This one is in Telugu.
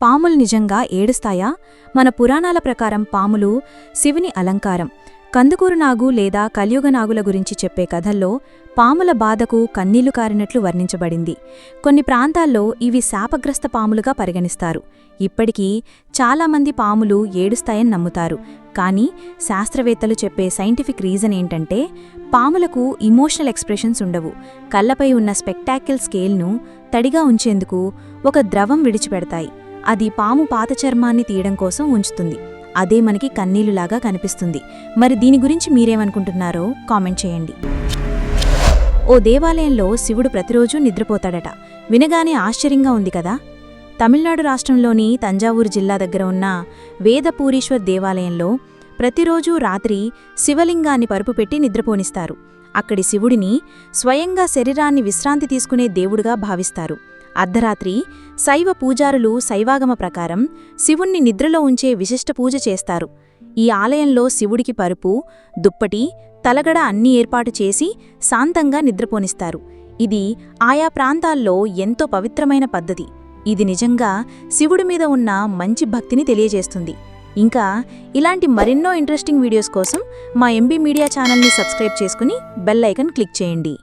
పాములు నిజంగా ఏడుస్తాయా? మన పురాణాల ప్రకారం పాములు శివుని అలంకారం. కందుకూరు నాగు లేదా కలియుగ నాగుల గురించి చెప్పే కథల్లో పాముల బాధకు కన్నీళ్లు కారినట్లు వర్ణించబడింది. కొన్ని ప్రాంతాల్లో ఇవి శాపగ్రస్త పాములుగా పరిగణిస్తారు. ఇప్పటికీ చాలామంది పాములు ఏడుస్తాయని నమ్ముతారు. కానీ శాస్త్రవేత్తలు చెప్పే సైంటిఫిక్ రీజన్ ఏంటంటే, పాములకు ఇమోషనల్ ఎక్స్ప్రెషన్స్ ఉండవు. కళ్లపై ఉన్న స్పెక్టాకిల్ స్కేల్ను తడిగా ఉంచేందుకు ఒక ద్రవం విడిచిపెడతాయి. అది పాము పాత చర్మాన్ని తీయడం కోసం ఉంచుతుంది. అదే మనకి కన్నీళ్లులాగా కనిపిస్తుంది. మరి దీని గురించి మీరేమనుకుంటున్నారో కామెంట్ చేయండి. ఓ దేవాలయంలో శివుడు ప్రతిరోజూ నిద్రపోతాడట. వినగానే ఆశ్చర్యంగా ఉంది కదా. తమిళనాడు రాష్ట్రంలోని తంజావూరు జిల్లా దగ్గర ఉన్న వేదపూరీశ్వర్ దేవాలయంలో ప్రతిరోజూ రాత్రి శివలింగాన్ని పరుపు పెట్టి నిద్రపోనిస్తారు. అక్కడి శివుడిని స్వయంగా శరీరాన్ని విశ్రాంతి తీసుకునే దేవుడుగా భావిస్తారు. అర్ధరాత్రి శైవ పూజారులు శైవాగమ ప్రకారం శివుణ్ణి నిద్రలో ఉంచే విశిష్ట పూజ చేస్తారు. ఈ ఆలయంలో శివుడికి పరుపు, దుప్పటి, తలగడ అన్నీ ఏర్పాటు చేసి శాంతంగా నిద్రపోనిస్తారు. ఇది ఆయా ప్రాంతాల్లో ఎంతో పవిత్రమైన పద్ధతి. ఇది నిజంగా శివుడి మీద ఉన్న మంచి భక్తిని తెలియజేస్తుంది. ఇంకా ఇలాంటి మరెన్నో ఇంట్రెస్టింగ్ వీడియోస్ కోసం మా ఎంబీ మీడియా ఛానల్ని సబ్స్క్రైబ్ చేసుకుని బెల్ ఐకాన్ క్లిక్ చేయండి.